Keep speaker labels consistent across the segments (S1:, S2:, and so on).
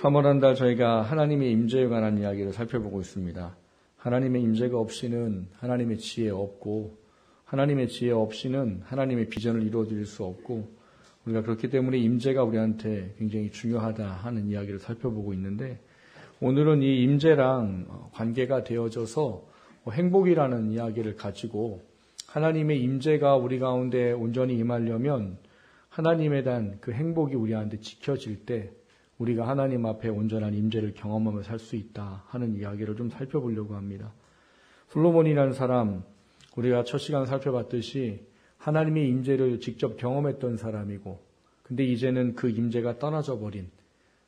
S1: 3월 한 달 저희가 하나님의 임재에 관한 이야기를 살펴보고 있습니다. 하나님의 임재가 없이는 하나님의 지혜 없고, 하나님의 지혜 없이는 하나님의 비전을 이루어드릴 수 없고, 우리가 그렇기 때문에 임재가 우리한테 굉장히 중요하다 하는 이야기를 살펴보고 있는데, 오늘은 이 임재랑 관계가 되어져서 행복이라는 이야기를 가지고 하나님의 임재가 우리 가운데 온전히 임하려면 하나님에 대한 그 행복이 우리한테 지켜질 때 우리가 하나님 앞에 온전한 임재를 경험하며 살 수 있다 하는 이야기를 좀 살펴보려고 합니다. 솔로몬이라는 사람, 우리가 첫 시간 살펴봤듯이 하나님의 임재를 직접 경험했던 사람이고, 근데 이제는 그 임재가 떠나져 버린,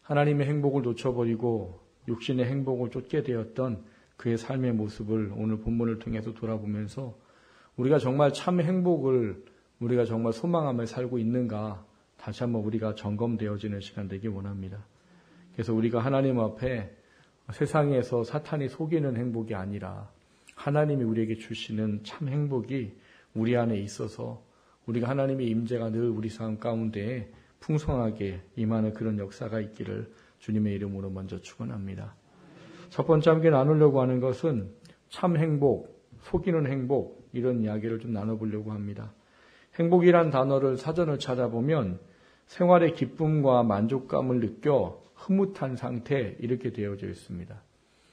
S1: 하나님의 행복을 놓쳐버리고 육신의 행복을 쫓게 되었던 그의 삶의 모습을 오늘 본문을 통해서 돌아보면서 우리가 정말 참 행복을 우리가 정말 소망하며 살고 있는가 다시 한번 우리가 점검되어지는 시간 되기 원합니다. 그래서 우리가 하나님 앞에 세상에서 사탄이 속이는 행복이 아니라 하나님이 우리에게 주시는 참 행복이 우리 안에 있어서 우리가 하나님의 임재가 늘 우리 삶 가운데 풍성하게 임하는 그런 역사가 있기를 주님의 이름으로 먼저 축원합니다. 첫 번째 함께 나누려고 하는 것은 참 행복, 속이는 행복, 이런 이야기를 좀 나눠보려고 합니다. 행복이란 단어를 사전을 찾아보면 생활의 기쁨과 만족감을 느껴 흐뭇한 상태, 이렇게 되어져 있습니다.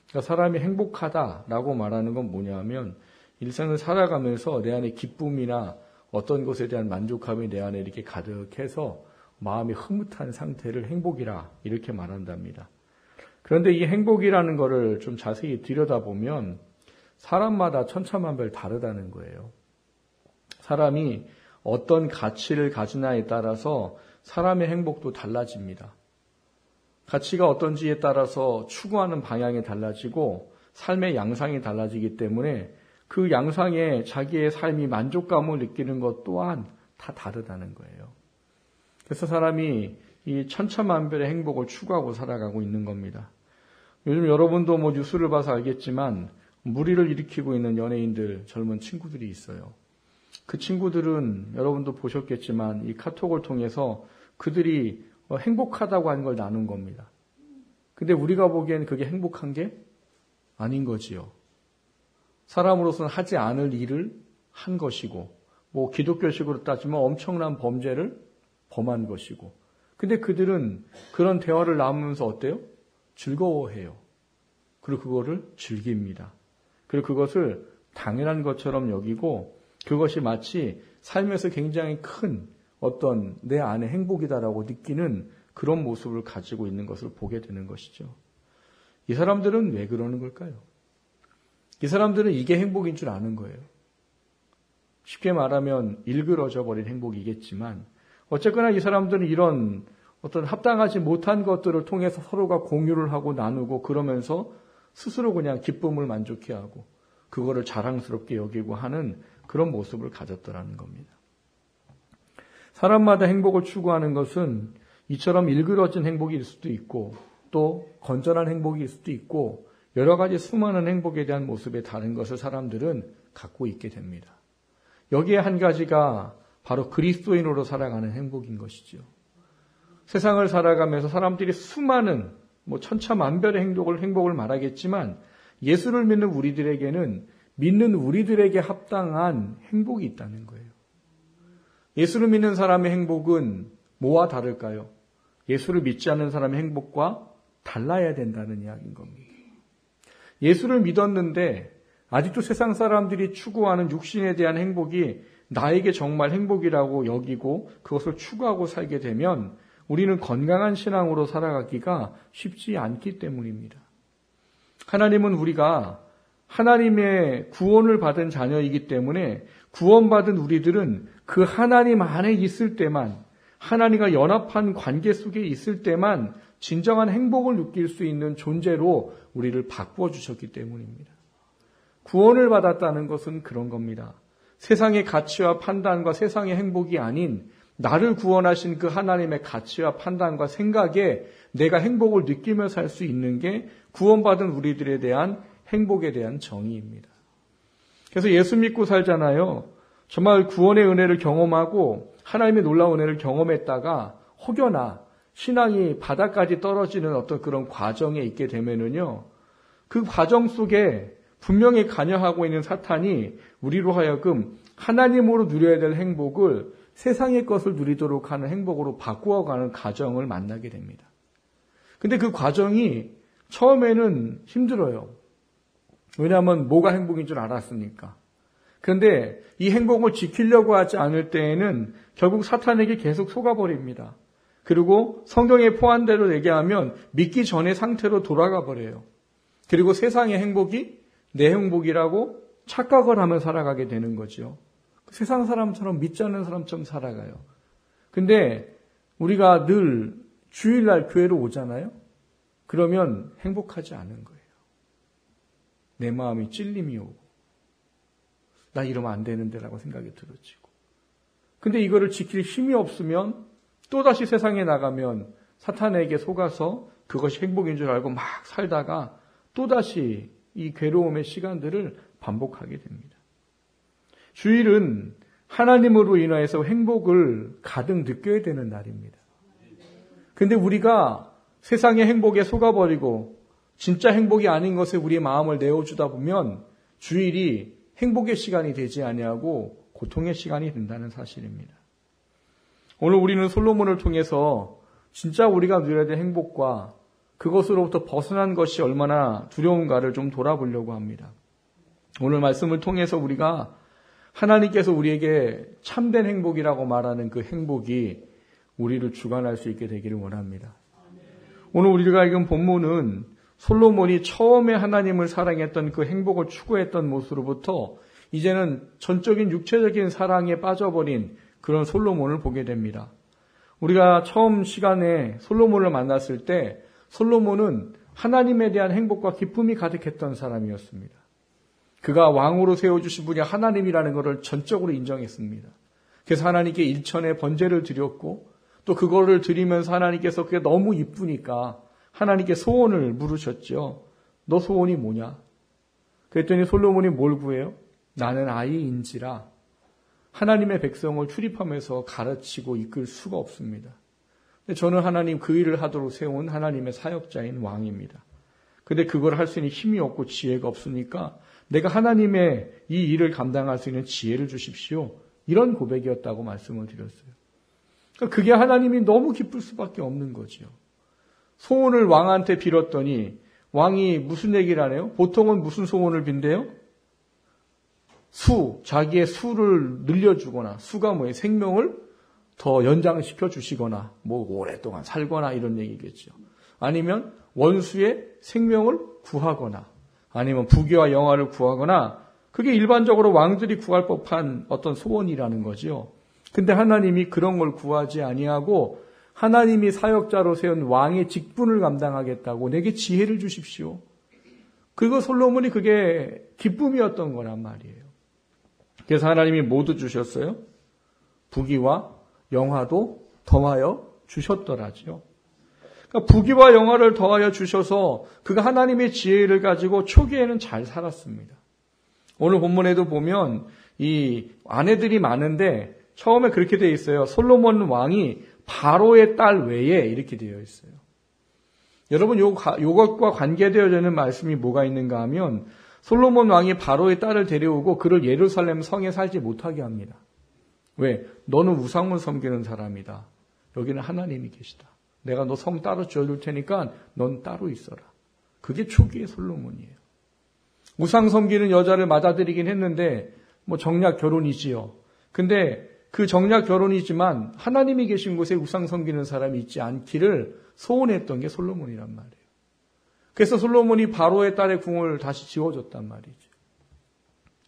S1: 그러니까 사람이 행복하다라고 말하는 건 뭐냐면 일생을 살아가면서 내 안에 기쁨이나 어떤 것에 대한 만족감이 내 안에 이렇게 가득해서 마음이 흐뭇한 상태를 행복이라 이렇게 말한답니다. 그런데 이 행복이라는 거를 좀 자세히 들여다보면 사람마다 천차만별 다르다는 거예요. 사람이 어떤 가치를 가지나에 따라서 사람의 행복도 달라집니다. 가치가 어떤지에 따라서 추구하는 방향이 달라지고 삶의 양상이 달라지기 때문에 그 양상에 자기의 삶이 만족감을 느끼는 것 또한 다 다르다는 거예요. 그래서 사람이 이 천차만별의 행복을 추구하고 살아가고 있는 겁니다. 요즘 여러분도 뉴스를 봐서 알겠지만 무리를 일으키고 있는 연예인들, 젊은 친구들이 있어요. 그 친구들은 여러분도 보셨겠지만 이 카톡을 통해서 그들이 행복하다고 하는 걸 나눈 겁니다. 근데 우리가 보기엔 그게 행복한 게 아닌 거지요. 사람으로서는 하지 않을 일을 한 것이고, 기독교식으로 따지면 엄청난 범죄를 범한 것이고, 근데 그들은 그런 대화를 나누면서 어때요? 즐거워해요. 그리고 그거를 즐깁니다. 그리고 그것을 당연한 것처럼 여기고 그것이 마치 삶에서 굉장히 큰 어떤 내 안의 행복이다라고 느끼는 그런 모습을 가지고 있는 것을 보게 되는 것이죠. 이 사람들은 왜 그러는 걸까요? 이 사람들은 이게 행복인 줄 아는 거예요. 쉽게 말하면 일그러져 버린 행복이겠지만 어쨌거나 이 사람들은 이런 어떤 합당하지 못한 것들을 통해서 서로가 공유를 하고 나누고 그러면서 스스로 그냥 기쁨을 만족해하고 그거를 자랑스럽게 여기고 하는 그런 모습을 가졌더라는 겁니다. 사람마다 행복을 추구하는 것은 이처럼 일그러진 행복일 수도 있고 또 건전한 행복일 수도 있고 여러 가지 수많은 행복에 대한 모습에 다른 것을 사람들은 갖고 있게 됩니다. 여기에 한 가지가 바로 그리스도인으로 살아가는 행복인 것이죠. 세상을 살아가면서 사람들이 수많은 천차만별의 행복을 말하겠지만 예수를 믿는 우리들에게는 믿는 우리들에게 합당한 행복이 있다는 거예요. 예수를 믿는 사람의 행복은 뭐와 다를까요? 예수를 믿지 않는 사람의 행복과 달라야 된다는 이야기인 겁니다. 예수를 믿었는데 아직도 세상 사람들이 추구하는 육신에 대한 행복이 나에게 정말 행복이라고 여기고 그것을 추구하고 살게 되면 우리는 건강한 신앙으로 살아가기가 쉽지 않기 때문입니다. 하나님은 우리가 하나님의 구원을 받은 자녀이기 때문에 구원받은 우리들은 그 하나님 안에 있을 때만, 하나님과 연합한 관계 속에 있을 때만 진정한 행복을 느낄 수 있는 존재로 우리를 바꾸어 주셨기 때문입니다. 구원을 받았다는 것은 그런 겁니다. 세상의 가치와 판단과 세상의 행복이 아닌 나를 구원하신 그 하나님의 가치와 판단과 생각에 내가 행복을 느끼며 살 수 있는 게 구원받은 우리들에 대한 행복에 대한 정의입니다. 그래서 예수 믿고 살잖아요. 정말 구원의 은혜를 경험하고 하나님의 놀라운 은혜를 경험했다가 혹여나 신앙이 바닥까지 떨어지는 어떤 그런 과정에 있게 되면은요, 그 과정 속에 분명히 관여하고 있는 사탄이 우리로 하여금 하나님으로 누려야 될 행복을 세상의 것을 누리도록 하는 행복으로 바꾸어가는 과정을 만나게 됩니다. 근데 그 과정이 처음에는 힘들어요. 왜냐하면 뭐가 행복인 줄 알았으니까. 그런데 이 행복을 지키려고 하지 않을 때에는 결국 사탄에게 계속 속아버립니다. 그리고 성경에 포함대로 얘기하면 믿기 전의 상태로 돌아가 버려요. 그리고 세상의 행복이 내 행복이라고 착각을 하며 살아가게 되는 거죠. 세상 사람처럼 믿지 않는 사람처럼 살아가요. 근데 우리가 늘 주일날 교회로 오잖아요. 그러면 행복하지 않은 거예요. 내 마음이 찔림이 오고 나 이러면 안 되는데라고 생각이 들어지고. 근데 이거를 지킬 힘이 없으면 또다시 세상에 나가면 사탄에게 속아서 그것이 행복인 줄 알고 막 살다가 또다시 이 괴로움의 시간들을 반복하게 됩니다. 주일은 하나님으로 인하여서 행복을 가득 느껴야 되는 날입니다. 근데 우리가 세상의 행복에 속아버리고 진짜 행복이 아닌 것에 우리의 마음을 내어주다 보면 주일이 행복의 시간이 되지 아니하고 고통의 시간이 된다는 사실입니다. 오늘 우리는 솔로몬을 통해서 진짜 우리가 누려야 될 행복과 그것으로부터 벗어난 것이 얼마나 두려운가를 좀 돌아보려고 합니다. 오늘 말씀을 통해서 우리가 하나님께서 우리에게 참된 행복이라고 말하는 그 행복이 우리를 주관할 수 있게 되기를 원합니다. 오늘 우리가 읽은 본문은 솔로몬이 처음에 하나님을 사랑했던 그 행복을 추구했던 모습으로부터 이제는 전적인 육체적인 사랑에 빠져버린 그런 솔로몬을 보게 됩니다. 우리가 처음 시간에 솔로몬을 만났을 때 솔로몬은 하나님에 대한 행복과 기쁨이 가득했던 사람이었습니다. 그가 왕으로 세워주신 분이 하나님이라는 것을 전적으로 인정했습니다. 그래서 하나님께 일천의 번제를 드렸고 또 그거를 드리면서 하나님께서 그게 너무 이쁘니까 하나님께 소원을 물으셨죠. 너 소원이 뭐냐? 그랬더니 솔로몬이 뭘 구해요? 나는 아이인지라 하나님의 백성을 출입하면서 가르치고 이끌 수가 없습니다. 근데 저는 하나님 그 일을 하도록 세운 하나님의 사역자인 왕입니다. 근데 그걸 할 수 있는 힘이 없고 지혜가 없으니까 내가 하나님의 이 일을 감당할 수 있는 지혜를 주십시오. 이런 고백이었다고 말씀을 드렸어요. 그러니까 그게 하나님이 너무 기쁠 수밖에 없는 거죠. 소원을 왕한테 빌었더니 왕이 무슨 얘기를 하네요? 보통은 무슨 소원을 빈대요? 자기의 수를 늘려주거나, 수가 뭐예요? 생명을 더 연장시켜 주시거나, 뭐 오랫동안 살거나 이런 얘기겠죠. 아니면 원수의 생명을 구하거나, 아니면 부귀와 영화를 구하거나, 그게 일반적으로 왕들이 구할 법한 어떤 소원이라는 거죠. 근데 하나님이 그런 걸 구하지 아니하고 하나님이 사역자로 세운 왕의 직분을 감당하겠다고 내게 지혜를 주십시오. 그리고 솔로몬이 그게 기쁨이었던 거란 말이에요. 그래서 하나님이 모두 주셨어요. 부귀와 영화도 더하여 주셨더라지요. 그러니까 부귀와 영화를 더하여 주셔서 그가 하나님의 지혜를 가지고 초기에는 잘 살았습니다. 오늘 본문에도 보면 이 아내들이 많은데 처음에 그렇게 되어 있어요. 솔로몬 왕이 바로의 딸 외에 이렇게 되어 있어요. 여러분 요것과 관계되어지는 말씀이 뭐가 있는가 하면 솔로몬 왕이 바로의 딸을 데려오고 그를 예루살렘 성에 살지 못하게 합니다. 왜? 너는 우상을 섬기는 사람이다. 여기는 하나님이 계시다. 내가 너 성 따로 지어줄 테니까 넌 따로 있어라. 그게 초기의 솔로몬이에요. 우상 섬기는 여자를 맞아들이긴 했는데 뭐 정략 결혼이지요. 근데 그 정략 결혼이지만 하나님이 계신 곳에 우상 섬기는 사람이 있지 않기를 소원했던 게 솔로몬이란 말이에요. 그래서 솔로몬이 바로의 딸의 궁을 다시 지어줬단 말이죠.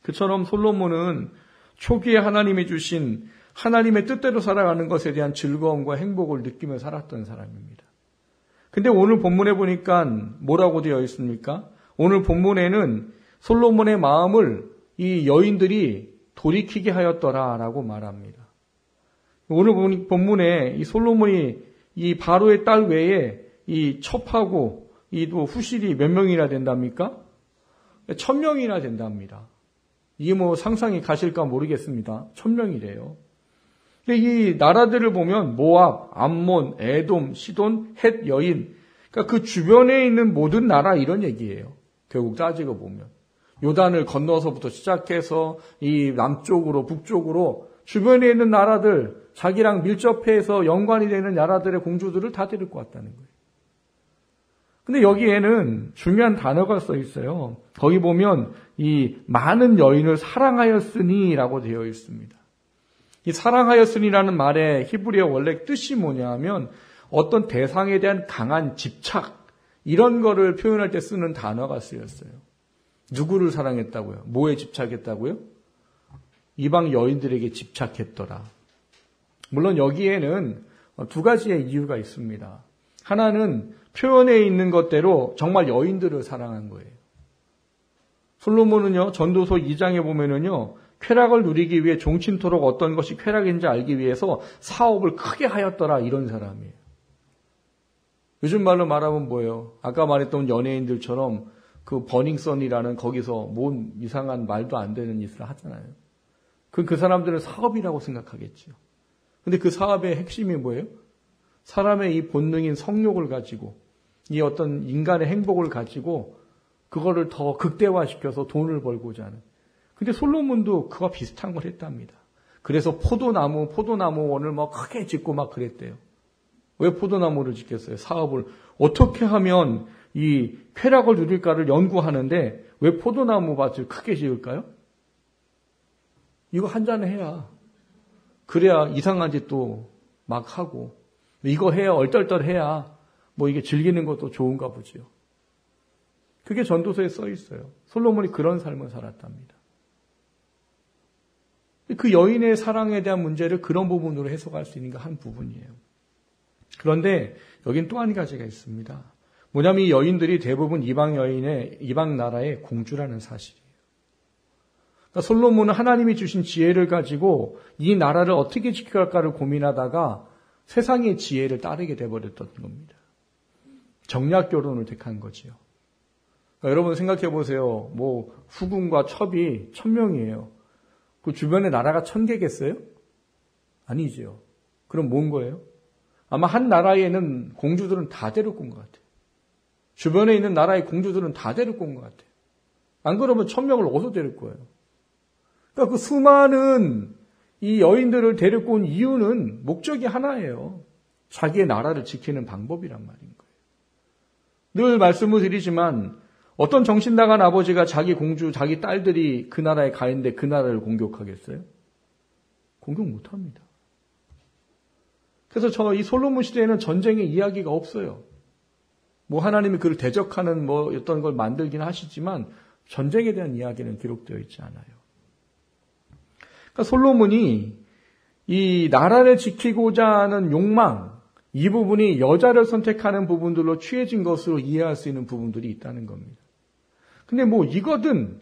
S1: 그처럼 솔로몬은 초기에 하나님이 주신 하나님의 뜻대로 살아가는 것에 대한 즐거움과 행복을 느끼며 살았던 사람입니다. 근데 오늘 본문에 보니까 뭐라고 되어 있습니까? 오늘 본문에는 솔로몬의 마음을 이 여인들이 돌이키게 하였더라라고 말합니다. 오늘 본문에 이 솔로몬이 이 바로의 딸 외에 이 첩하고 이 또 후실이 몇 명이나 된답니까? 1000명이나 된답니다. 이게 뭐 상상이 가실까 모르겠습니다. 1000명이래요. 근데 이 나라들을 보면 모압, 암몬, 에돔, 시돈, 헷 여인, 그러니까 그 주변에 있는 모든 나라 이런 얘기예요. 결국 따지고 보면 요단을 건너서부터 시작해서 이 남쪽으로 북쪽으로 주변에 있는 나라들, 자기랑 밀접해서 연관이 되는 나라들의 공주들을 다 데리고 왔다는 거예요. 근데 여기에는 중요한 단어가 써 있어요. 거기 보면 이 많은 여인을 사랑하였으니라고 되어 있습니다. 이 사랑하였으니라는 말의 히브리어 원래 뜻이 뭐냐면 어떤 대상에 대한 강한 집착, 이런 거를 표현할 때 쓰는 단어가 쓰였어요. 누구를 사랑했다고요? 뭐에 집착했다고요? 이방 여인들에게 집착했더라. 물론 여기에는 두 가지의 이유가 있습니다. 하나는 표현에 있는 것대로 정말 여인들을 사랑한 거예요. 솔로몬은요, 전도서 2장에 보면은요, 쾌락을 누리기 위해 종친토록 어떤 것이 쾌락인지 알기 위해서 사업을 크게 하였더라, 이런 사람이에요. 요즘 말로 말하면 뭐예요? 아까 말했던 연예인들처럼 그 버닝썬이라는 거기서 뭔 이상한 말도 안 되는 짓을 하잖아요. 그 사람들은 사업이라고 생각하겠죠. 근데 그 사업의 핵심이 뭐예요? 사람의 이 본능인 성욕을 가지고 이 어떤 인간의 행복을 가지고 그거를 더 극대화시켜서 돈을 벌고자 하는. 근데 솔로몬도 그와 비슷한 걸 했답니다. 그래서 포도나무원을 막 크게 짓고 막 그랬대요. 왜 포도나무를 짓겠어요? 사업을 어떻게 하면 이 쾌락을 누릴까를 연구하는데 왜 포도나무 밭을 크게 지을까요? 이거 한 잔을 해야, 그래야 이상한 짓도 막 하고, 이거 해야 얼떨떨해야 뭐 이게 즐기는 것도 좋은가 보지요. 그게 전도서에 써 있어요. 솔로몬이 그런 삶을 살았답니다. 그 여인의 사랑에 대한 문제를 그런 부분으로 해석할 수 있는 게 한 부분이에요. 그런데 여긴 또 한 가지가 있습니다. 뭐냐면 이 여인들이 대부분 이방 나라의 공주라는 사실이에요. 그러니까 솔로몬은 하나님이 주신 지혜를 가지고 이 나라를 어떻게 지켜갈까를 고민하다가 세상의 지혜를 따르게 돼버렸던 겁니다. 정략 결혼을 택한 거지요. 그러니까 여러분 생각해 보세요. 뭐 후궁과 첩이 1000명이에요. 그 주변에 나라가 1000개겠어요? 아니죠. 그럼 뭔 거예요? 아마 한 나라에는 공주들은 다 데리고 온 것 같아요. 주변에 있는 나라의 공주들은 다 데리고 온 것 같아요. 안 그러면 1000명을 어디서 데리고 와요? 그러니까 그 수많은 이 여인들을 데리고 온 이유는 목적이 하나예요. 자기의 나라를 지키는 방법이란 말인 거예요. 늘 말씀을 드리지만 어떤 정신 나간 아버지가 자기 공주, 자기 딸들이 그 나라에 가 있는데 그 나라를 공격하겠어요? 공격 못합니다. 그래서 이 솔로몬 시대에는 전쟁의 이야기가 없어요. 뭐 하나님이 그를 대적하는 뭐 어떤 걸 만들긴 하시지만 전쟁에 대한 이야기는 기록되어 있지 않아요. 그러니까 솔로몬이 이 나라를 지키고자 하는 욕망, 이 부분이 여자를 선택하는 부분들로 취해진 것으로 이해할 수 있는 부분들이 있다는 겁니다. 근데 뭐 이거든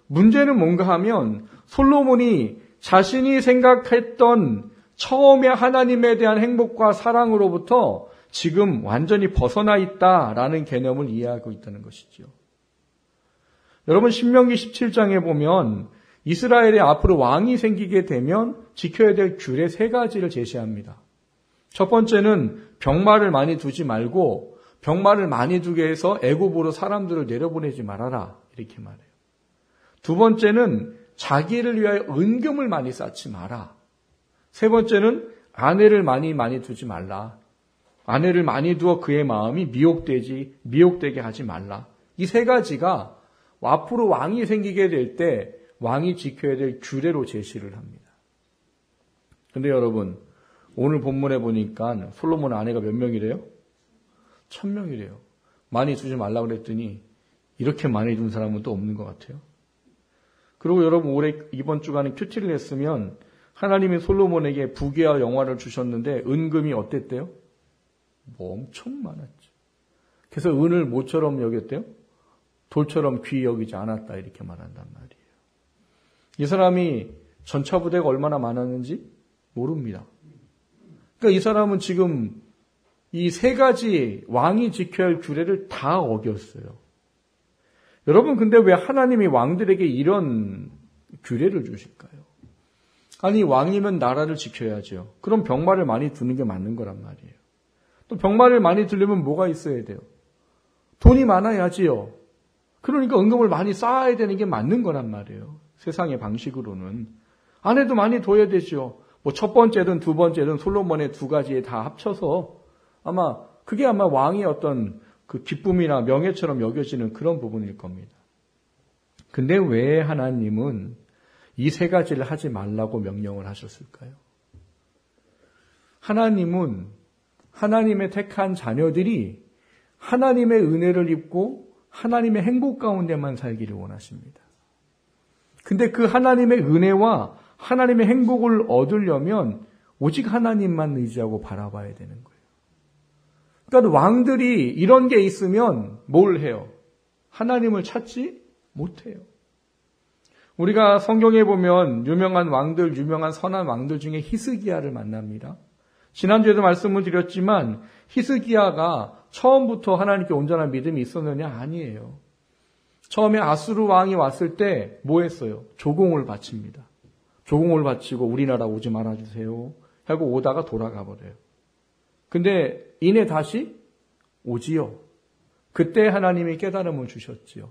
S1: 문제는 뭔가 하면 솔로몬이 자신이 생각했던 처음에 하나님에 대한 행복과 사랑으로부터 지금 완전히 벗어나 있다라는 개념을 이해하고 있다는 것이죠. 여러분 신명기 17장에 보면 이스라엘에 앞으로 왕이 생기게 되면 지켜야 될 규례 3가지를 제시합니다. 첫 번째는 병마를 많이 두지 말고 병마를 많이 두게 해서 애굽으로 사람들을 내려보내지 말아라 이렇게 말해요. 두 번째는 자기를 위하여 은금을 많이 쌓지 마라. 세 번째는 아내를 많이 두지 말라. 아내를 많이 두어 그의 마음이 미혹되게 하지 말라. 이 3가지가 앞으로 왕이 생기게 될 때 왕이 지켜야 될 규례로 제시를 합니다. 그런데 여러분 오늘 본문에 보니까 솔로몬 아내가 몇 명이래요? 1000명이래요. 많이 두지 말라고 그랬더니 이렇게 많이 둔 사람은 또 없는 것 같아요. 그리고 여러분 이번 주간에 큐티를 했으면 하나님이 솔로몬에게 부귀와 영화를 주셨는데 은금이 어땠대요? 뭐 엄청 많았죠. 그래서 은을 뭐처럼 여겼대요? 돌처럼 귀히 여기지 않았다 이렇게 말한단 말이에요. 이 사람이 전차부대가 얼마나 많았는지 모릅니다. 그러니까 이 사람은 지금 이 3가지 왕이 지켜야 할 규례를 다 어겼어요. 여러분 근데 왜 하나님이 왕들에게 이런 규례를 주실까요? 아니 왕이면 나라를 지켜야죠. 그럼 병마를 많이 두는 게 맞는 거란 말이에요. 또 병마를 많이 두려면 뭐가 있어야 돼요? 돈이 많아야지요. 그러니까 은금을 많이 쌓아야 되는 게 맞는 거란 말이에요. 세상의 방식으로는. 아내도 많이 둬야 되죠. 뭐 첫 번째든 두 번째든 솔로몬의 두 가지에 다 합쳐서 그게 아마 왕의 어떤 그 기쁨이나 명예처럼 여겨지는 그런 부분일 겁니다. 근데 왜 하나님은 이 세 가지를 하지 말라고 명령을 하셨을까요? 하나님은 하나님의 택한 자녀들이 하나님의 은혜를 입고 하나님의 행복 가운데만 살기를 원하십니다. 근데 그 하나님의 은혜와 하나님의 행복을 얻으려면 오직 하나님만 의지하고 바라봐야 되는 거예요. 그러니까 왕들이 이런 게 있으면 뭘 해요? 하나님을 찾지 못해요. 우리가 성경에 보면 유명한 왕들, 유명한 선한 왕들 중에 히스기야를 만납니다. 지난주에도 말씀을 드렸지만 히스기야가 처음부터 하나님께 온전한 믿음이 있었느냐? 아니에요. 처음에 아수르 왕이 왔을 때 뭐 했어요? 조공을 바칩니다. 조공을 바치고 우리나라 오지 말아주세요 하고 오다가 돌아가 버려요. 근데 이내 다시 오지요. 그때 하나님이 깨달음을 주셨지요.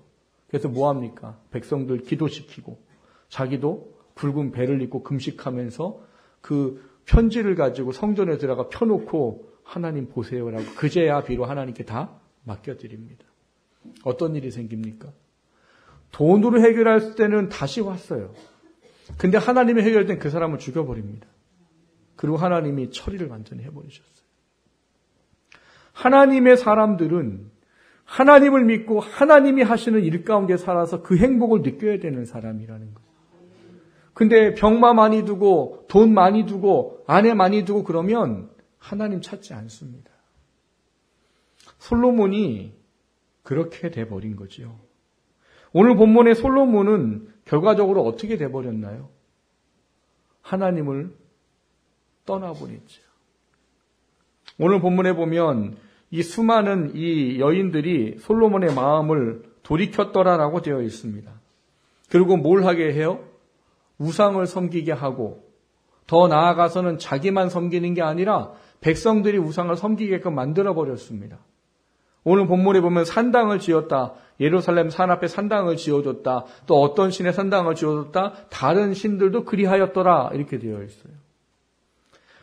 S1: 그래서 뭐합니까? 백성들 기도시키고 자기도 붉은 배를 입고 금식하면서 그 편지를 가지고 성전에 들어가 펴놓고 하나님 보세요라고 그제야 비로 하나님께 다 맡겨드립니다. 어떤 일이 생깁니까? 돈으로 해결할 때는 다시 왔어요. 근데 하나님이 해결할 땐 그 사람을 죽여버립니다. 그리고 하나님이 처리를 완전히 해버리셨어요. 하나님의 사람들은 하나님을 믿고 하나님이 하시는 일 가운데 살아서 그 행복을 느껴야 되는 사람이라는 거예요. 근데 병마 많이 두고 돈 많이 두고 아내 많이 두고 그러면 하나님 찾지 않습니다. 솔로몬이 그렇게 돼버린 거지요. 오늘 본문의 솔로몬은 결과적으로 어떻게 돼버렸나요? 하나님을 떠나버렸죠. 오늘 본문에 보면 이 수많은 이 여인들이 솔로몬의 마음을 돌이켰더라라고 되어 있습니다. 그리고 뭘 하게 해요? 우상을 섬기게 하고 더 나아가서는 자기만 섬기는 게 아니라 백성들이 우상을 섬기게끔 만들어버렸습니다. 오늘 본문에 보면 산당을 지었다. 예루살렘 산 앞에 산당을 지어줬다. 또 어떤 신의 산당을 지어줬다. 다른 신들도 그리하였더라. 이렇게 되어 있어요.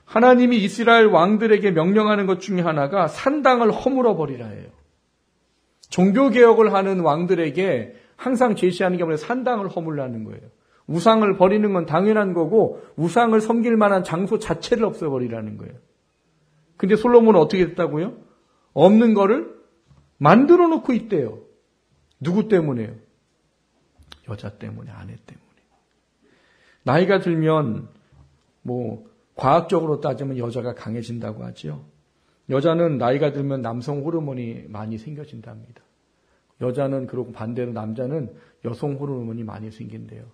S1: 하나님이 이스라엘 왕들에게 명령하는 것 중에 하나가 산당을 허물어버리라 해요. 종교개혁을 하는 왕들에게 항상 제시하는 게 뭐냐면 산당을 허물라는 거예요. 우상을 버리는 건 당연한 거고 우상을 섬길 만한 장소 자체를 없애버리라는 거예요. 근데 솔로몬은 어떻게 됐다고요? 없는 거를 만들어 놓고 있대요. 누구 때문에요? 여자 때문에, 아내 때문에. 나이가 들면 과학적으로 따지면 여자가 강해진다고 하죠. 여자는 나이가 들면 남성 호르몬이 많이 생겨진답니다. 여자는 그러고 반대로 남자는 여성 호르몬이 많이 생긴대요.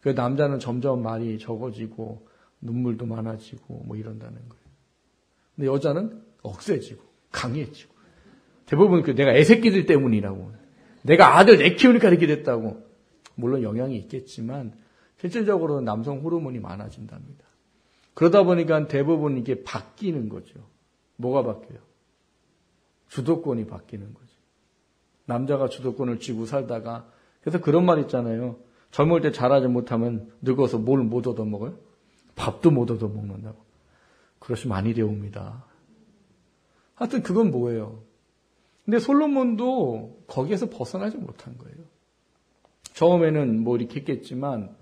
S1: 그래서 남자는 점점 말이 적어지고 눈물도 많아지고 이런다는 거예요. 근데 여자는 억세지고 강해지고 대부분 내가 애새끼들 때문이라고 내가 아들 내 키우니까 이렇게 됐다고 물론 영향이 있겠지만 실질적으로는 남성 호르몬이 많아진답니다. 그러다 보니까 대부분 이게 바뀌는 거죠. 뭐가 바뀌어요? 주도권이 바뀌는 거죠. 남자가 주도권을 쥐고 살다가 그래서 그런 말 있잖아요. 젊을 때 잘하지 못하면 늙어서 뭘 못 얻어먹어요? 밥도 못 얻어먹는다고. 그러시면 많이 되옵니다. 하여튼 그건 뭐예요? 근데 솔로몬도 거기에서 벗어나지 못한 거예요. 처음에는 이렇게 했겠지만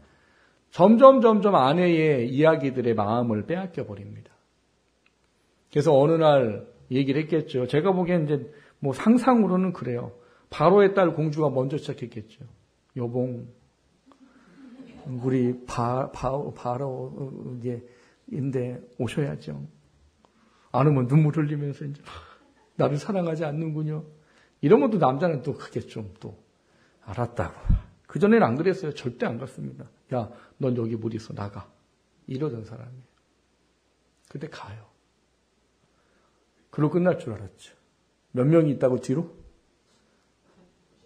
S1: 점점 아내의 이야기들의 마음을 빼앗겨 버립니다. 그래서 어느 날 얘기를 했겠죠. 제가 보기엔 이제 상상으로는 그래요. 바로의 딸 공주가 먼저 시작했겠죠. 여봉, 우리 바로인데 오셔야죠. 안 오면 눈물 흘리면서 이제 나를 사랑하지 않는군요. 이러면 또 남자는 또 그게 좀 또 알았다고. 그전에는 안 그랬어요. 절대 안 갔습니다. 야, 넌 여기 못 있어. 나가. 이러던 사람이에요. 근데 가요. 그러고 끝날 줄 알았죠. 몇 명이 있다고 뒤로?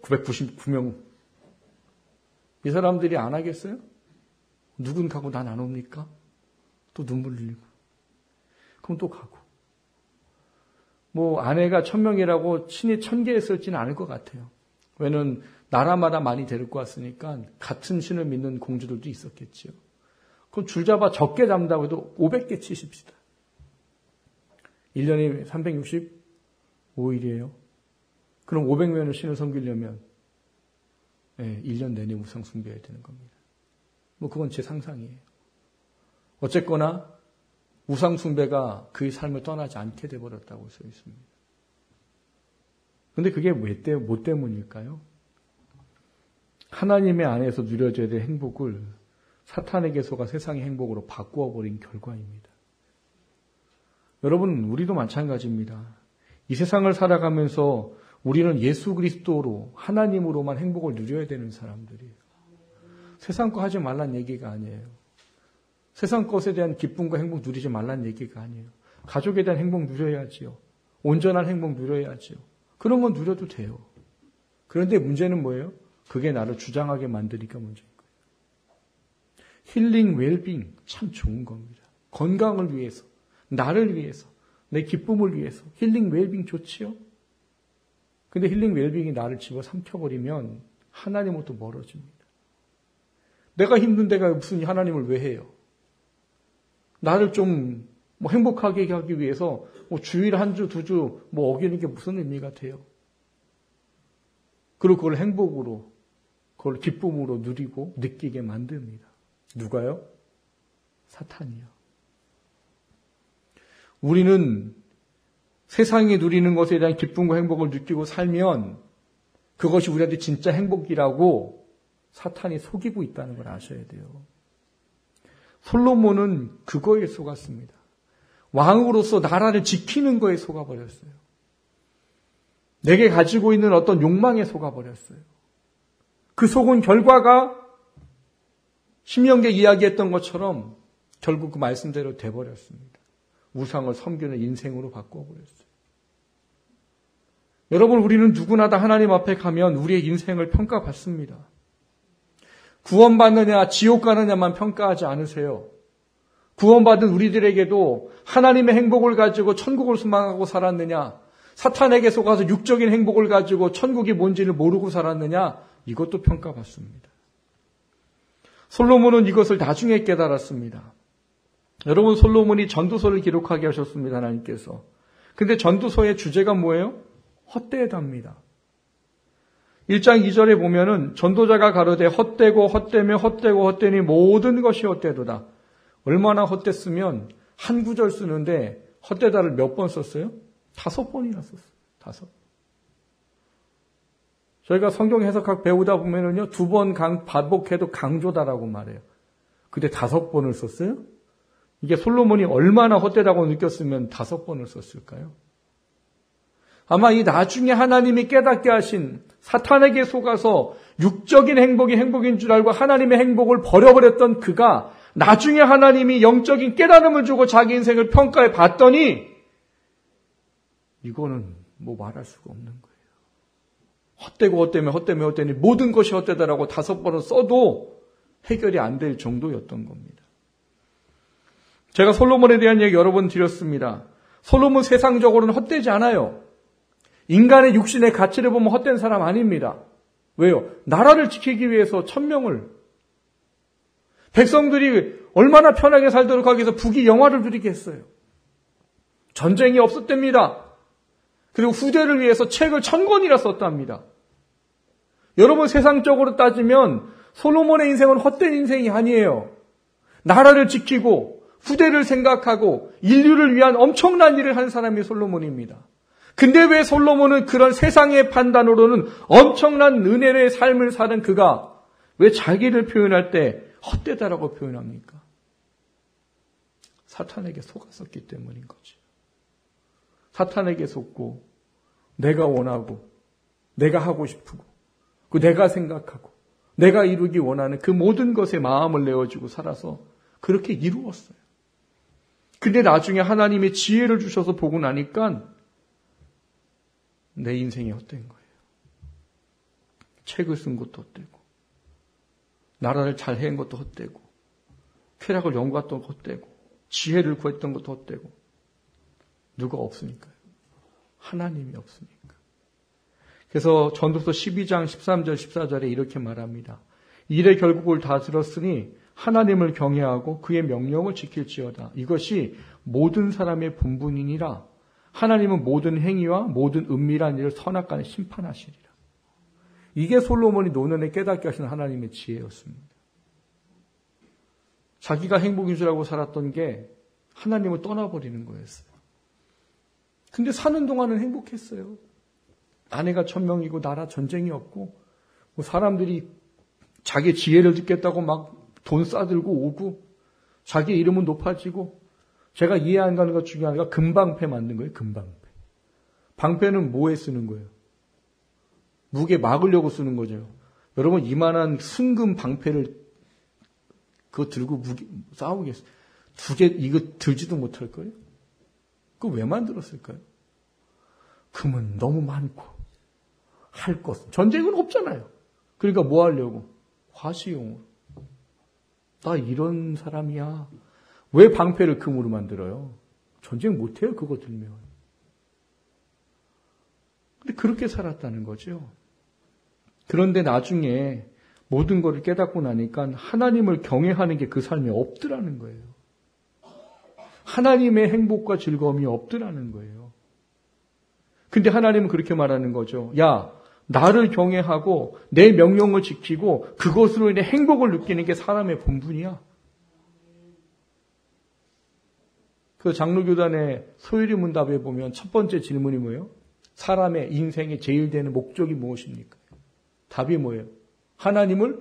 S1: 999명. 이 사람들이 안 하겠어요? 누군 가고 난 안 옵니까? 또 눈물 흘리고. 그럼 또 가고. 뭐 아내가 1000명이라고 친히 1000개 했을지는 않을 것 같아요. 왜냐면 나라마다 많이 데리고 왔으니까 같은 신을 믿는 공주들도 있었겠지요. 그럼 줄잡아 적게 잡는다고 해도 500개 치십시다. 1년에 365일이에요. 그럼 500명의 신을 섬기려면 1년 내내 우상 숭배해야 되는 겁니다. 뭐 그건 제 상상이에요. 어쨌거나 우상 숭배가 그의 삶을 떠나지 않게 돼버렸다고 써 있습니다. 그런데 그게 뭐 때문일까요? 하나님의 안에서 누려져야 될 행복을 사탄에게 속아 세상의 행복으로 바꾸어버린 결과입니다. 여러분, 우리도 마찬가지입니다. 이 세상을 살아가면서 우리는 예수 그리스도로 하나님으로만 행복을 누려야 되는 사람들이에요. 세상 거 하지 말란 얘기가 아니에요. 세상 것에 대한 기쁨과 행복 누리지 말란 얘기가 아니에요. 가족에 대한 행복 누려야지요. 온전한 행복 누려야지요. 그런 건 누려도 돼요. 그런데 문제는 뭐예요? 그게 나를 주장하게 만드니까 문제인 거예요. 힐링, 웰빙 참 좋은 겁니다. 건강을 위해서, 나를 위해서, 내 기쁨을 위해서 힐링, 웰빙 좋지요? 근데 힐링, 웰빙이 나를 집어삼켜버리면 하나님으로부터 멀어집니다. 내가 힘든 데가 무슨 하나님을 왜 해요? 나를 좀 행복하게 하기 위해서 주일 한 주, 두 주 어기는 게 무슨 의미가 돼요? 그리고 그걸 행복으로, 그걸 기쁨으로 누리고 느끼게 만듭니다. 누가요? 사탄이요. 우리는 세상이 누리는 것에 대한 기쁨과 행복을 느끼고 살면 그것이 우리한테 진짜 행복이라고 사탄이 속이고 있다는 걸 아셔야 돼요. 솔로몬은 그거에 속았습니다. 왕으로서 나라를 지키는 거에 속아버렸어요. 내게 가지고 있는 어떤 욕망에 속아버렸어요. 그 속은 결과가 신명기에 이야기했던 것처럼 결국 그 말씀대로 돼버렸습니다. 우상을 섬기는 인생으로 바꿔버렸어요. 여러분, 우리는 누구나 다 하나님 앞에 가면 우리의 인생을 평가받습니다. 구원받느냐 지옥 가느냐만 평가하지 않으세요. 구원받은 우리들에게도 하나님의 행복을 가지고 천국을 소망하고 살았느냐, 사탄에게 속아서 육적인 행복을 가지고 천국이 뭔지를 모르고 살았느냐, 이것도 평가받습니다. 솔로몬은 이것을 나중에 깨달았습니다. 여러분, 솔로몬이 전도서를 기록하게 하셨습니다. 하나님께서. 근데 전도서의 주제가 뭐예요? 헛되답니다. 1장 2절에 보면은 전도자가 가로되 헛되고 헛되며 헛되고 헛되니 모든 것이 헛되도다. 얼마나 헛됐으면 한 구절 쓰는데 헛되다를 몇 번 썼어요? 5번이나 썼어요. 5번. 저희가 성경 해석학 배우다 보면은요, 2번 반복해도 강조다라고 말해요. 근데 5번을 썼어요? 이게 솔로몬이 얼마나 헛되다고 느꼈으면 5번을 썼을까요? 아마 이 나중에 하나님이 깨닫게 하신 사탄에게 속아서 육적인 행복이 행복인 줄 알고 하나님의 행복을 버려버렸던 그가 나중에 하나님이 영적인 깨달음을 주고 자기 인생을 평가해 봤더니 이거는 말할 수가 없는 거예요. 헛되고 헛되며 헛되니 모든 것이 헛되다라고 5번을 써도 해결이 안 될 정도였던 겁니다. 제가 솔로몬에 대한 얘기 여러 번 드렸습니다. 솔로몬 세상적으로는 헛되지 않아요. 인간의 육신의 가치를 보면 헛된 사람 아닙니다. 왜요? 나라를 지키기 위해서 1000명을, 백성들이 얼마나 편하게 살도록 하기 위해서 북이 영화를 누리게 했어요. 전쟁이 없었답니다. 그리고 후대를 위해서 책을 1000권이나 썼답니다. 여러분, 세상적으로 따지면 솔로몬의 인생은 헛된 인생이 아니에요. 나라를 지키고 후대를 생각하고 인류를 위한 엄청난 일을 한 사람이 솔로몬입니다. 근데 왜 솔로몬은 그런 세상의 판단으로는 엄청난 은혜의 삶을 사는 그가 왜 자기를 표현할 때 헛되다라고 표현합니까? 사탄에게 속았었기 때문인 거죠. 사탄에게 속고 내가 원하고 내가 하고 싶고 내가 생각하고 내가 이루기 원하는 그 모든 것에 마음을 내어주고 살아서 그렇게 이루었어요. 근데 나중에 하나님의 지혜를 주셔서 보고 나니까 내 인생이 헛된 거예요. 책을 쓴 것도 헛되고 나라를 잘 해온 것도 헛되고 쾌락을 연구했던 것도 헛되고 지혜를 구했던 것도 헛되고. 누가 없으니까요. 하나님이 없으니까. 그래서 전도서 12장 13절 14절에 이렇게 말합니다. 일의 결국을 다 들었으니 하나님을 경외하고 그의 명령을 지킬지어다. 이것이 모든 사람의 본분이니라. 하나님은 모든 행위와 모든 은밀한 일을 선악간에 심판하시리라. 이게 솔로몬이 노년에 깨닫게 하신 하나님의 지혜였습니다. 자기가 행복인 줄 알고 살았던 게 하나님을 떠나버리는 거였어요. 근데 사는 동안은 행복했어요. 아내가 1000명이고 나라 전쟁이 없고 뭐 사람들이 자기 지혜를 듣겠다고 막 돈 싸들고 오고 자기 이름은 높아지고. 제가 이해 안 가는 것 중에 하나가 금방패 만든 거예요. 금방패. 방패는 뭐에 쓰는 거예요? 무게 막으려고 쓰는 거죠. 여러분 이만한 순금 방패를 그거 들고 싸우겠어요? 2개 이거 들지도 못할 거예요? 그거 왜 만들었을까요? 금은 너무 많고 할 것. 전쟁은 없잖아요. 그러니까 뭐 하려고? 화시용으로. 나 이런 사람이야. 왜 방패를 금으로 만들어요? 전쟁 못해요, 그거 들면. 근데 그렇게 살았다는 거죠. 그런데 나중에 모든 것을 깨닫고 나니까 하나님을 경외하는 게 그 삶에 없더라는 거예요. 하나님의 행복과 즐거움이 없더라는 거예요. 근데 하나님은 그렇게 말하는 거죠. 야, 나를 경외하고 내 명령을 지키고 그것으로 인해 행복을 느끼는 게 사람의 본분이야. 그 장로교단의 소유리 문답에 보면 첫 번째 질문이 뭐예요? 사람의 인생에 제일 되는 목적이 무엇입니까? 답이 뭐예요? 하나님을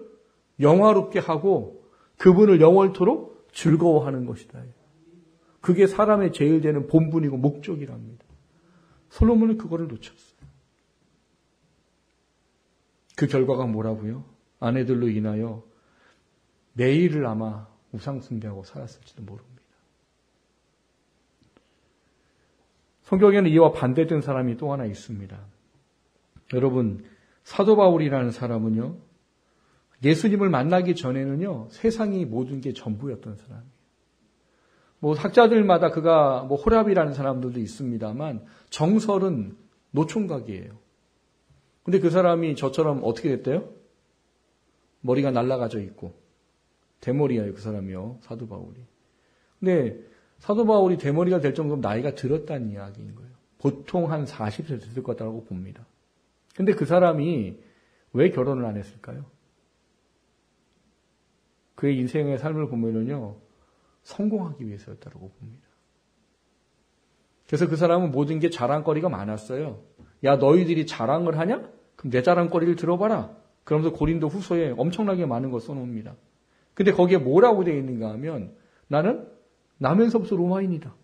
S1: 영화롭게 하고 그분을 영원토록 즐거워하는 것이다. 그게 사람의 제일 되는 본분이고 목적이랍니다. 솔로몬은 그거를 놓쳤어요. 그 결과가 뭐라고요? 아내들로 인하여 매일을 아마 우상숭배하고 살았을지도 모릅니다. 성경에는 이와 반대된 사람이 또 하나 있습니다. 여러분, 사도 바울이라는 사람은요, 예수님을 만나기 전에는요, 세상이 모든 게 전부였던 사람이에요. 뭐 학자들마다 그가 뭐 호랍이라는 사람들도 있습니다만 정설은 노총각이에요. 근데 그 사람이 저처럼 어떻게 됐대요? 머리가 날아가져 있고 대머리예요, 그 사람이요. 사도 바울이. 근데 사도 바울이 대머리가 될 정도로 나이가 들었다는 이야기인 거예요. 보통 한 40세 됐을 거라고 봅니다. 근데 그 사람이 왜 결혼을 안 했을까요? 그의 인생의 삶을 보면은요, 성공하기 위해서였다고 봅니다. 그래서 그 사람은 모든 게 자랑거리가 많았어요. 야, 너희들이 자랑을 하냐? 그럼 내 자랑거리를 들어봐라. 그러면서 고린도 후서에 엄청나게 많은 걸 써놓습니다. 근데 거기에 뭐라고 되어 있는가 하면 나는 나면서부터 로마인이다.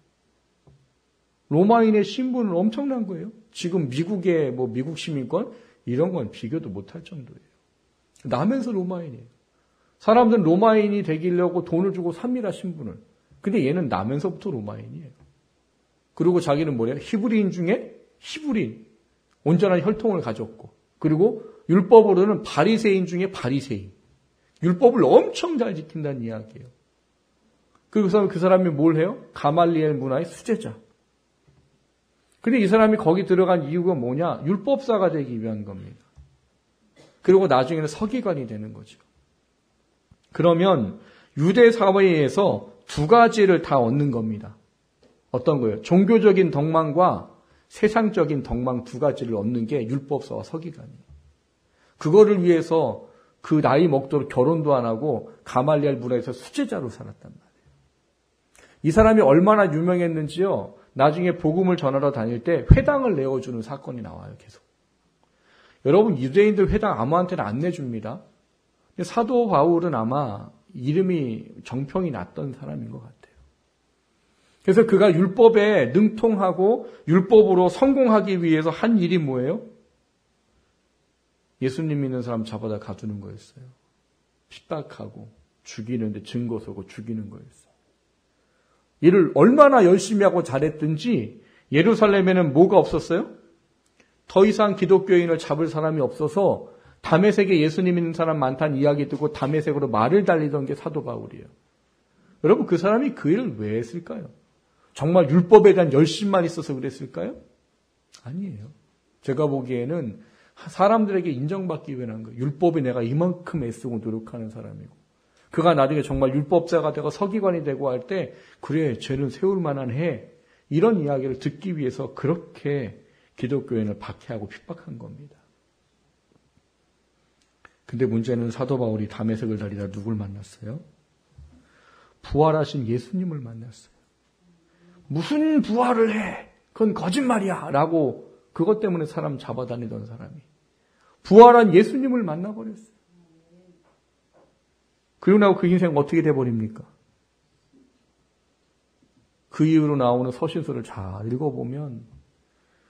S1: 로마인의 신분은 엄청난 거예요. 지금 미국의 뭐 미국 시민권 이런 건 비교도 못할 정도예요. 나면서 로마인이에요. 사람들은 로마인이 되기려고 돈을 주고 삽니다, 신분을. 근데 얘는 나면서부터 로마인이에요. 그리고 자기는 뭐래요? 히브리인 중에 히브리인. 온전한 혈통을 가졌고. 그리고 율법으로는 바리새인 중에 바리새인. 율법을 엄청 잘 지킨다는 이야기예요. 그래서 그 사람이 뭘 해요? 가말리엘 문화의 수제자. 근데 이 사람이 거기 들어간 이유가 뭐냐? 율법사가 되기 위한 겁니다. 그리고 나중에는 서기관이 되는 거죠. 그러면 유대 사회에서 두 가지를 다 얻는 겁니다. 어떤 거예요? 종교적인 덕망과 세상적인 덕망 두 가지를 얻는 게 율법사와 서기관이에요. 그거를 위해서 그 나이 먹도록 결혼도 안 하고 가말리엘 문화에서 수제자로 살았단 말이에요. 이 사람이 얼마나 유명했는지요. 나중에 복음을 전하러 다닐 때 회당을 내어주는 사건이 나와요. 계속. 여러분, 유대인들 회당 아무한테나 안 내줍니다. 근데 사도 바울은 아마 이름이 정평이 났던 사람인 것 같아요. 그래서 그가 율법에 능통하고 율법으로 성공하기 위해서 한 일이 뭐예요? 예수님 믿는 사람 잡아다 가두는 거였어요. 핍박하고 죽이는데 증거 서고 죽이는 거였어요. 이를 얼마나 열심히 하고 잘했든지 예루살렘에는 뭐가 없었어요? 더 이상 기독교인을 잡을 사람이 없어서 다메섹에 예수님 믿는 사람 많다는 이야기 듣고 다메섹으로 말을 달리던 게 사도 바울이에요. 여러분, 그 사람이 그 일을 왜 했을까요? 정말 율법에 대한 열심만 있어서 그랬을까요? 아니에요. 제가 보기에는 사람들에게 인정받기 위한 거예요. 율법에 내가 이만큼 애쓰고 노력하는 사람이고, 그가 나중에 정말 율법자가 되고 서기관이 되고 할 때, 그래, 죄는 세울 만한 해. 이런 이야기를 듣기 위해서 그렇게 기독교인을 박해하고 핍박한 겁니다. 근데 문제는 사도 바울이 다메섹을 다니다 누굴 만났어요? 부활하신 예수님을 만났어요. 무슨 부활을 해? 그건 거짓말이야. 라고 그것 때문에 사람 잡아다니던 사람이 부활한 예수님을 만나버렸어요. 그리고 나고 그 인생 어떻게 돼버립니까? 그 이후로 나오는 서신서를 잘 읽어보면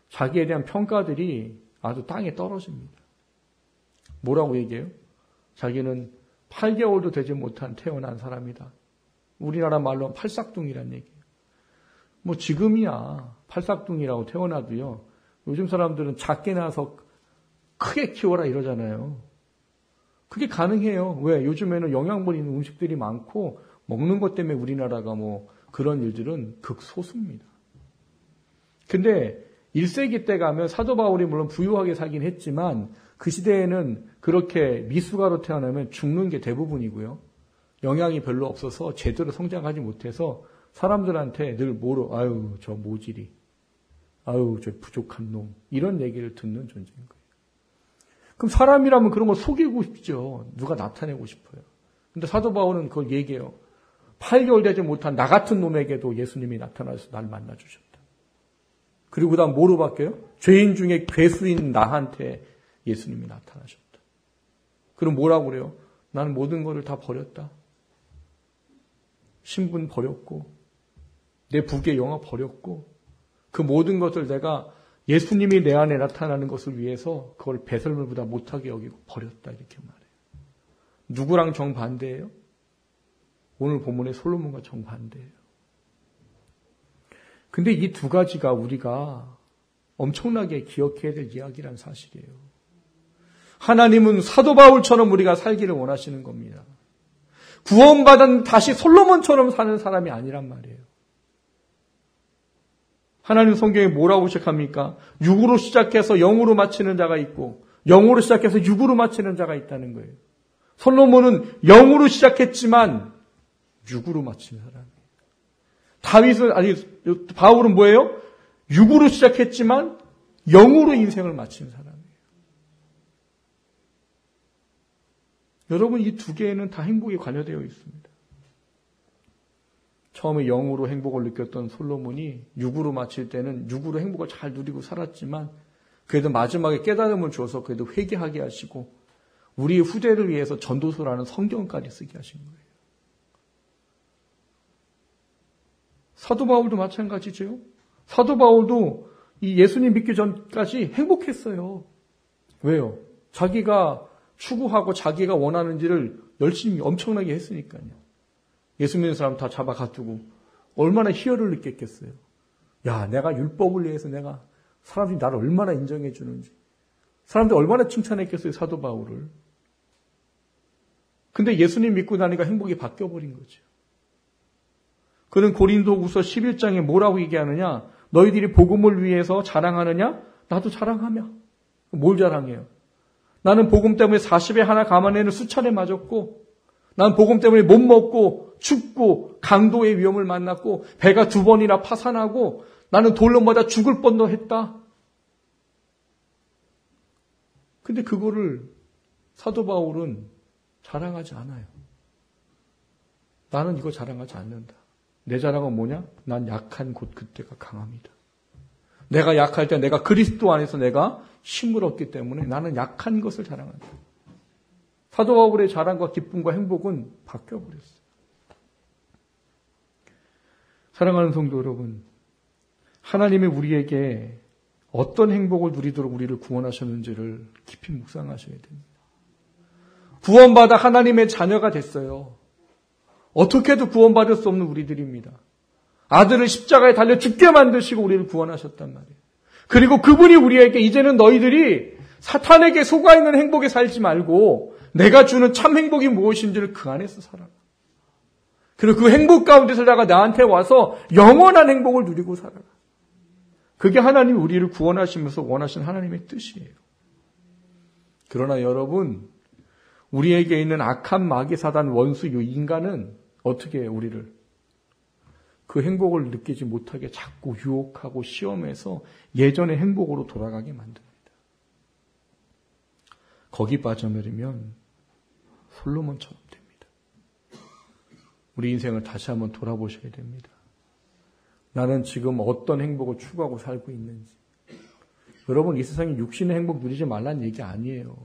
S1: 자기에 대한 평가들이 아주 땅에 떨어집니다. 뭐라고 얘기해요? 자기는 8개월도 되지 못한 태어난 사람이다. 우리나라 말로 팔싹둥이란 얘기예요. 뭐 지금이야 팔싹둥이라고 태어나도요. 요즘 사람들은 작게 나서 크게 키워라 이러잖아요. 그게 가능해요. 왜? 요즘에는 영양분 있는 음식들이 많고 먹는 것 때문에 우리나라가 뭐 그런 일들은 극소수입니다. 근데 1세기 때 가면 사도 바울이 물론 부유하게 살긴 했지만 그 시대에는 그렇게 미숙아로 태어나면 죽는 게 대부분이고요. 영양이 별로 없어서 제대로 성장하지 못해서 사람들한테 늘 뭐로 아유 저 모질이, 아유 저 부족한 놈 이런 얘기를 듣는 존재인 거예요. 그럼 사람이라면 그런 걸 속이고 싶죠. 누가 나타내고 싶어요. 근데 사도 바울은 그걸 얘기해요. 8개월 되지 못한 나 같은 놈에게도 예수님이 나타나서 날 만나주셨다. 그리고 그다음 뭐로 바뀌어요? 죄인 중에 괴수인 나한테 예수님이 나타나셨다. 그럼 뭐라고 그래요? 나는 모든 것을 다 버렸다. 신분 버렸고 내 부귀의 영화 버렸고 그 모든 것을 내가 예수님이 내 안에 나타나는 것을 위해서 그걸 배설물보다 못하게 여기고 버렸다 이렇게 말해요. 누구랑 정반대예요? 오늘 본문의 솔로몬과 정반대예요. 근데 이 두 가지가 우리가 엄청나게 기억해야 될 이야기란 사실이에요. 하나님은 사도 바울처럼 우리가 살기를 원하시는 겁니다. 구원받은 다시 솔로몬처럼 사는 사람이 아니란 말이에요. 하나님 성경에 뭐라고 시작합니까? 육으로 시작해서 영으로 마치는 자가 있고 영으로 시작해서 육으로 마치는 자가 있다는 거예요. 솔로몬은 영으로 시작했지만 육으로 마친 사람이에요. 바울은 뭐예요? 육으로 시작했지만 영으로 인생을 마친 사람이에요. 여러분 이 두 개에는 다 행복이 관여되어 있습니다. 처음에 영으로 행복을 느꼈던 솔로몬이 육으로 마칠 때는 육으로 행복을 잘 누리고 살았지만 그래도 마지막에 깨달음을 줘서 그래도 회개하게 하시고 우리의 후대를 위해서 전도서라는 성경까지 쓰게 하신 거예요. 사도 바울도 마찬가지죠. 사도 바울도 이 예수님 믿기 전까지 행복했어요. 왜요? 자기가 추구하고 자기가 원하는지를 열심히 엄청나게 했으니까요. 예수 믿는 사람 다 잡아가두고 얼마나 희열을 느꼈겠어요. 야, 내가 율법을 위해서 내가 사람들이 나를 얼마나 인정해 주는지. 사람들이 얼마나 칭찬했겠어요, 사도 바울을. 근데 예수님 믿고 나니까 행복이 바뀌어버린 거죠. 그는 고린도후서 11장에 뭐라고 얘기하느냐? 너희들이 복음을 위해서 자랑하느냐? 나도 자랑하며. 뭘 자랑해요? 나는 복음 때문에 40에 하나 감안에는 수차례 맞았고 나는 복음 때문에 못 먹고 춥고 강도의 위험을 만났고 배가 2번이나 파산하고 나는 돌로 맞아 죽을 뻔도 했다. 근데 그거를 사도 바울은 자랑하지 않아요. 나는 이거 자랑하지 않는다. 내 자랑은 뭐냐? 난 약한 곳 그때가 강합니다. 내가 약할 때 내가 그리스도 안에서 내가 힘을 얻기 때문에 나는 약한 것을 자랑한다. 사도 바울의 자랑과 기쁨과 행복은 바뀌어버렸어요. 사랑하는 성도 여러분, 하나님이 우리에게 어떤 행복을 누리도록 우리를 구원하셨는지를 깊이 묵상하셔야 됩니다. 구원받아 하나님의 자녀가 됐어요. 어떻게도 구원받을 수 없는 우리들입니다. 아들을 십자가에 달려 죽게 만드시고 우리를 구원하셨단 말이에요. 그리고 그분이 우리에게 이제는 너희들이 사탄에게 속아 있는 행복에 살지 말고 내가 주는 참 행복이 무엇인지를 그 안에서 살아라. 그리고 그 행복 가운데 살다가 나한테 와서 영원한 행복을 누리고 살아라. 그게 하나님이 우리를 구원하시면서 원하신 하나님의 뜻이에요. 그러나 여러분, 우리에게 있는 악한 마귀 사단 원수 이 인간은 어떻게 우리를 그 행복을 느끼지 못하게 자꾸 유혹하고 시험해서 예전의 행복으로 돌아가게 만듭니다. 거기 빠져버리면 솔로몬처럼 됩니다. 우리 인생을 다시 한번 돌아보셔야 됩니다. 나는 지금 어떤 행복을 추구하고 살고 있는지. 여러분, 이 세상에 육신의 행복 누리지 말라는 얘기 아니에요.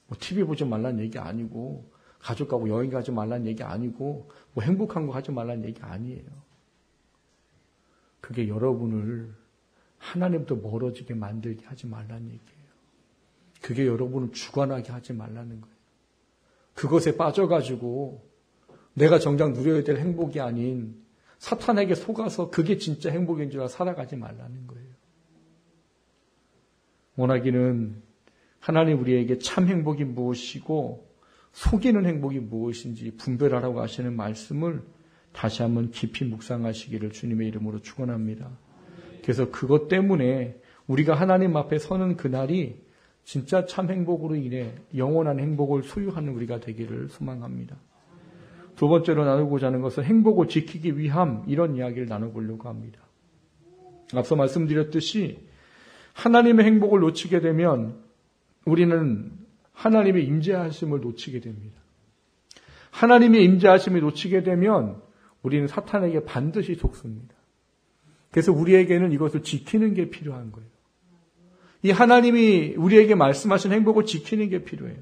S1: 뭐 TV 보지 말라는 얘기 아니고, 가족하고 여행 가지 말라는 얘기 아니고, 뭐 행복한 거 하지 말라는 얘기 아니에요. 그게 여러분을 하나님부터 멀어지게 만들게 하지 말라는 얘기예요. 그게 여러분을 주관하게 하지 말라는 거예요. 그것에 빠져가지고 내가 정작 누려야 될 행복이 아닌 사탄에게 속아서 그게 진짜 행복인 줄 알아 살아가지 말라는 거예요. 원하기는 하나님 우리에게 참 행복이 무엇이고 속이는 행복이 무엇인지 분별하라고 하시는 말씀을 다시 한번 깊이 묵상하시기를 주님의 이름으로 축원합니다. 그래서 그것 때문에 우리가 하나님 앞에 서는 그날이 진짜 참 행복으로 인해 영원한 행복을 소유하는 우리가 되기를 소망합니다. 두 번째로 나누고자 하는 것은 행복을 지키기 위함, 이런 이야기를 나눠보려고 합니다. 앞서 말씀드렸듯이 하나님의 행복을 놓치게 되면 우리는 하나님의 임재하심을 놓치게 됩니다. 하나님의 임재하심을 놓치게 되면 우리는 사탄에게 반드시 속습니다. 그래서 우리에게는 이것을 지키는 게 필요한 거예요. 이 하나님이 우리에게 말씀하신 행복을 지키는 게 필요해요.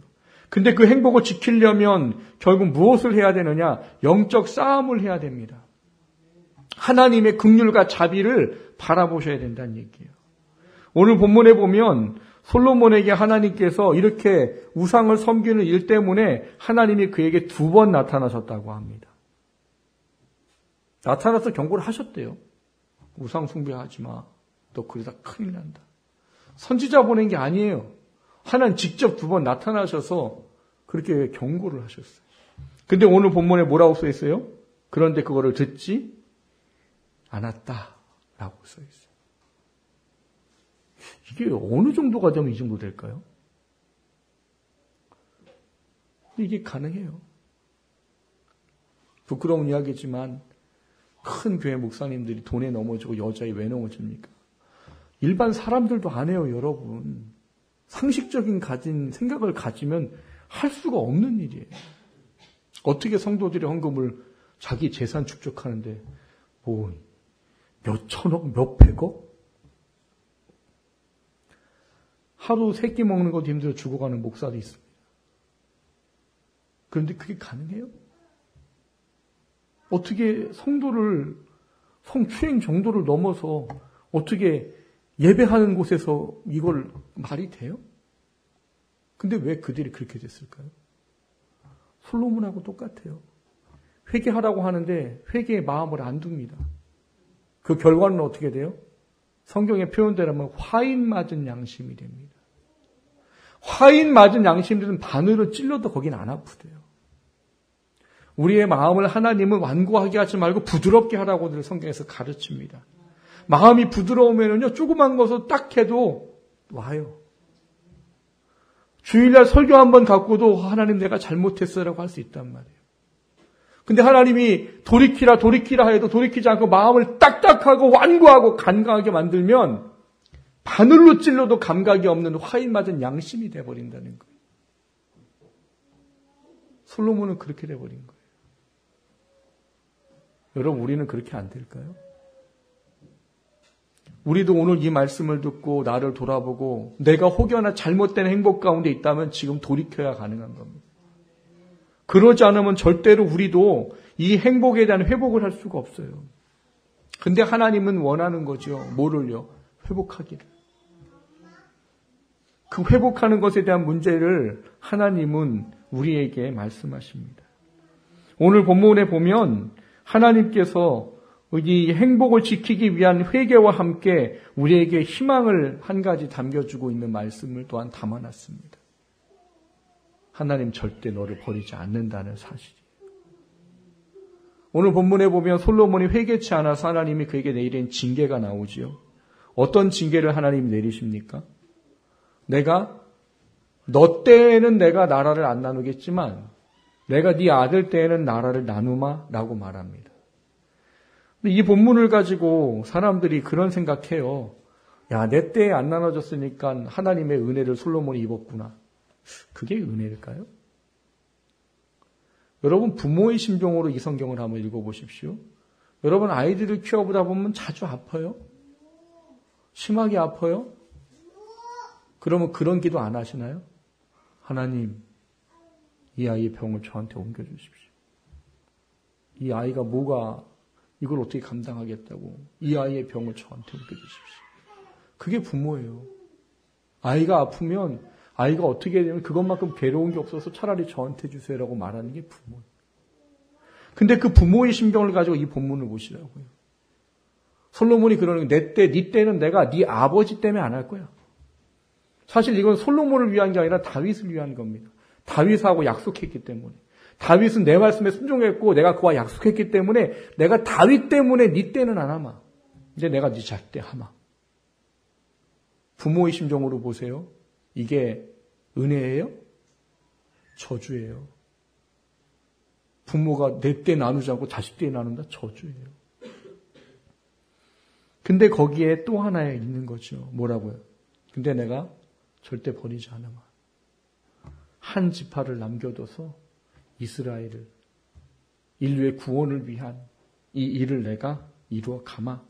S1: 근데 그 행복을 지키려면 결국 무엇을 해야 되느냐? 영적 싸움을 해야 됩니다. 하나님의 긍휼과 자비를 바라보셔야 된다는 얘기예요. 오늘 본문에 보면 솔로몬에게 하나님께서 이렇게 우상을 섬기는 일 때문에 하나님이 그에게 2번 나타나셨다고 합니다. 나타나서 경고를 하셨대요. 우상 숭배하지 마. 너 그러다 큰일 난다. 선지자 보낸 게 아니에요. 하나님 직접 2번 나타나셔서 그렇게 경고를 하셨어요. 근데 오늘 본문에 뭐라고 써 있어요? 그런데 그거를 듣지 않았다라고 써 있어요. 이게 어느 정도가 되면 이 정도 될까요? 이게 가능해요. 부끄러운 이야기지만 큰 교회 목사님들이 돈에 넘어지고 여자에 왜 넘어집니까? 일반 사람들도 안 해요, 여러분. 상식적인 생각을 가지면 할 수가 없는 일이에요. 어떻게 성도들의 헌금을 자기 재산 축적하는데 뭐 몇 천억, 몇 백억? 하루 3끼 먹는 것도 힘들어 죽어가는 목사도 있습니다. 그런데 그게 가능해요? 어떻게 성추행 정도를 넘어서 어떻게 예배하는 곳에서 이걸 말이 돼요? 근데 왜 그들이 그렇게 됐을까요? 솔로몬하고 똑같아요. 회개하라고 하는데 회개의 마음을 안 둡니다. 그 결과는 어떻게 돼요? 성경의 표현대로면 화인 맞은 양심이 됩니다. 화인 맞은 양심들은 바늘을 찔러도 거긴 안 아프대요. 우리의 마음을 하나님은 완고하게 하지 말고 부드럽게 하라고 늘 성경에서 가르칩니다. 마음이 부드러우면요, 조그만 것을 딱 해도 와요. 주일날 설교 한번 갖고도 하나님 내가 잘못했어라고 할 수 있단 말이에요. 근데 하나님이 돌이키라 해도 돌이키지 않고 마음을 딱딱하고 완고하고 간강하게 만들면 바늘로 찔러도 감각이 없는 화인 맞은 양심이 돼버린다는 거예요. 솔로몬은 그렇게 돼버린 거예요. 여러분, 우리는 그렇게 안 될까요? 우리도 오늘 이 말씀을 듣고 나를 돌아보고 내가 혹여나 잘못된 행복 가운데 있다면 지금 돌이켜야 가능한 겁니다. 그러지 않으면 절대로 우리도 이 행복에 대한 회복을 할 수가 없어요. 근데 하나님은 원하는 거죠. 뭐를요? 회복하기를. 그 회복하는 것에 대한 문제를 하나님은 우리에게 말씀하십니다. 오늘 본문에 보면 하나님께서 이 행복을 지키기 위한 회개와 함께 우리에게 희망을 한 가지 담겨주고 있는 말씀을 또한 담아놨습니다. 하나님 절대 너를 버리지 않는다는 사실이에요. 오늘 본문에 보면 솔로몬이 회개치 않아서 하나님이 그에게 내린 징계가 나오지요. 어떤 징계를 하나님이 내리십니까? 너 때에는 내가 나라를 안 나누겠지만 내가 네 아들 때에는 나라를 나누마 라고 말합니다. 이 본문을 가지고 사람들이 그런 생각해요. 야, 내 때에 안 나눠졌으니까 하나님의 은혜를 솔로몬이 입었구나. 그게 은혜일까요? 여러분 부모의 심정으로 이 성경을 한번 읽어보십시오. 여러분 아이들을 키워보다 보면 자주 아파요? 심하게 아파요? 그러면 그런 기도 안 하시나요? 하나님, 이 아이의 병을 저한테 옮겨주십시오. 이 아이가 이걸 어떻게 감당하겠다고 이 아이의 병을 저한테 옮겨주십시오. 그게 부모예요. 아이가 아프면 아이가 어떻게 되면 그것만큼 괴로운 게 없어서 차라리 저한테 주세요라고 말하는 게 부모예요. 근데 그 부모의 심정을 가지고 이 본문을 보시라고요. 솔로몬이 그러는 게 네 때는 내가 네 아버지 때문에 안 할 거야. 사실 이건 솔로몬을 위한 게 아니라 다윗을 위한 겁니다. 다윗하고 약속했기 때문에. 다윗은 내 말씀에 순종했고 내가 그와 약속했기 때문에 내가 다윗 때문에 네 때는 안 하마. 이제 내가 네 잘 때 하마. 부모의 심정으로 보세요. 이게 은혜예요? 저주예요. 부모가 내 때 나누지 않고 자식 때 나눈다? 저주예요. 근데 거기에 또 하나 있는 거죠. 뭐라고요? 근데 내가 절대 버리지 않으마. 한 지파를 남겨둬서 이스라엘을 인류의 구원을 위한 이 일을 내가 이루어 가마.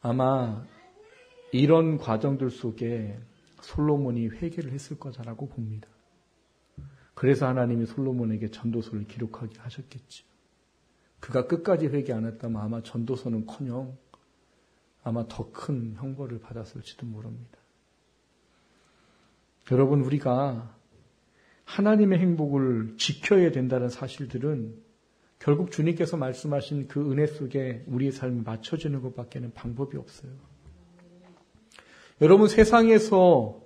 S1: 아마 이런 과정들 속에 솔로몬이 회개를 했을 거라고 봅니다. 그래서 하나님이 솔로몬에게 전도서를 기록하게 하셨겠지. 그가 끝까지 회개 안 했다면 아마 전도서는커녕 아마 더 큰 형벌을 받았을지도 모릅니다. 여러분, 우리가 하나님의 행복을 지켜야 된다는 사실들은 결국 주님께서 말씀하신 그 은혜 속에 우리의 삶이 맞춰지는 것밖에는 방법이 없어요. 여러분, 세상에서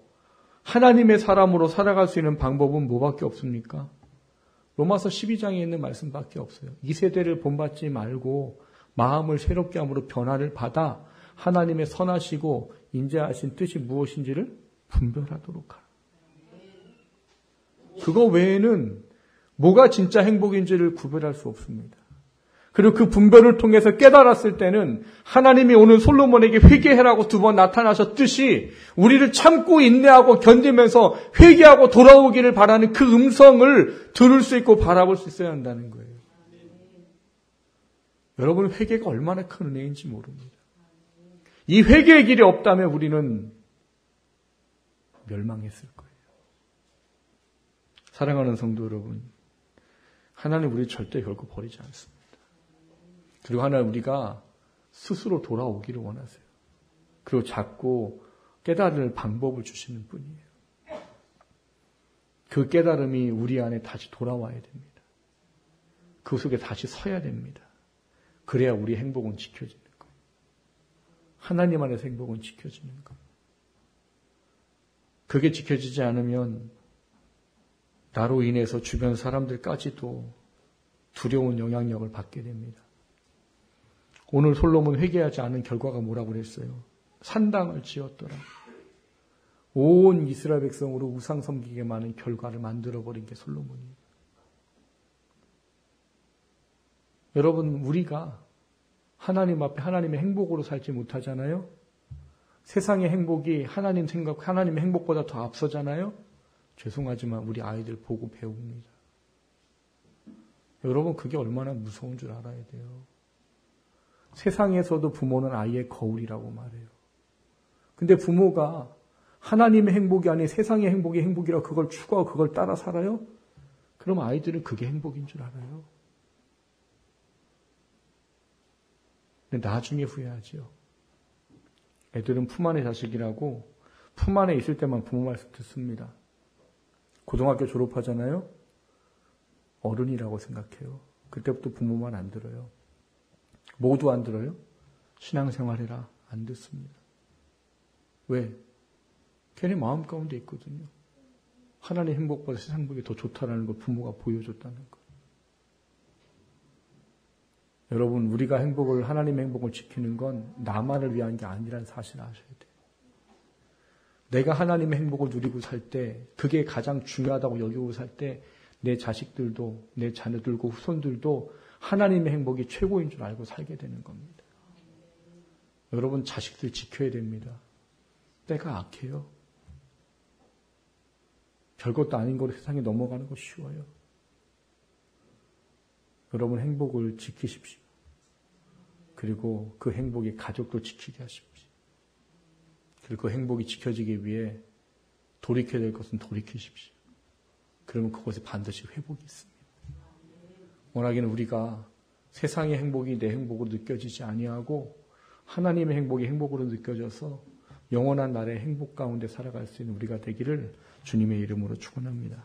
S1: 하나님의 사람으로 살아갈 수 있는 방법은 뭐밖에 없습니까? 로마서 12장에 있는 말씀밖에 없어요. 이 세대를 본받지 말고 마음을 새롭게 함으로 변화를 받아 하나님의 선하시고 인자하신 뜻이 무엇인지를 분별하도록 하라. 그거 외에는 뭐가 진짜 행복인지를 구별할 수 없습니다. 그리고 그 분별을 통해서 깨달았을 때는 하나님이 오늘 솔로몬에게 회개해라고 2번 나타나셨듯이 우리를 참고 인내하고 견디면서 회개하고 돌아오기를 바라는 그 음성을 들을 수 있고 바라볼 수 있어야 한다는 거예요. 여러분, 회개가 얼마나 큰 은혜인지 모릅니다. 이 회개의 길이 없다면 우리는 멸망했을 거예요. 사랑하는 성도 여러분, 하나님 우리 절대 결코 버리지 않습니다. 그리고 하나님 우리가 스스로 돌아오기를 원하세요. 그리고 자꾸 깨달을 방법을 주시는 분이에요. 그 깨달음이 우리 안에 다시 돌아와야 됩니다. 그 속에 다시 서야 됩니다. 그래야 우리 행복은 지켜지는 거예요. 하나님 안에서 행복은 지켜지는 거예요. 그게 지켜지지 않으면 나로 인해서 주변 사람들까지도 두려운 영향력을 받게 됩니다. 오늘 솔로몬 회개하지 않은 결과가 뭐라고 그랬어요? 산당을 지었더라. 온 이스라엘 백성으로 우상 섬기게 많은 결과를 만들어버린 게 솔로몬이에요. 여러분, 우리가 하나님 앞에 하나님의 행복으로 살지 못하잖아요? 세상의 행복이 하나님의 행복보다 더 앞서잖아요? 죄송하지만 우리 아이들 보고 배웁니다. 여러분, 그게 얼마나 무서운 줄 알아야 돼요. 세상에서도 부모는 아이의 거울이라고 말해요. 근데 부모가 하나님의 행복이 아닌 세상의 행복이 행복이라 그걸 추구하고 그걸 따라 살아요? 그럼 아이들은 그게 행복인 줄 알아요. 근데 나중에 후회하죠. 애들은 품 안의 자식이라고 품 안에 있을 때만 부모 말씀 듣습니다. 고등학교 졸업하잖아요. 어른이라고 생각해요. 그때부터 부모 말 안 들어요. 모두 안 들어요? 신앙생활해라. 안 듣습니다. 왜? 걔네 마음 가운데 있거든요. 하나님 행복보다 세상 행복이 더 좋다라는 걸 부모가 보여줬다는 것. 여러분, 우리가 하나님의 행복을 지키는 건 나만을 위한 게 아니라는 사실을 아셔야 돼요. 내가 하나님의 행복을 누리고 살 때, 그게 가장 중요하다고 여기고 살 때, 내 자식들도, 내 자녀들과 후손들도 하나님의 행복이 최고인 줄 알고 살게 되는 겁니다. 여러분, 자식들 지켜야 됩니다. 때가 악해요. 별것도 아닌 거로 세상에 넘어가는 거 쉬워요. 여러분, 행복을 지키십시오. 그리고 그 행복이 가족도 지키게 하십시오. 그리고 그 행복이 지켜지기 위해 돌이켜야 될 것은 돌이키십시오. 그러면 그것에 반드시 회복이 있습니다. 워낙에는 우리가 세상의 행복이 내 행복으로 느껴지지 아니하고 하나님의 행복이 행복으로 느껴져서 영원한 날의 행복 가운데 살아갈 수 있는 우리가 되기를 주님의 이름으로 축원합니다.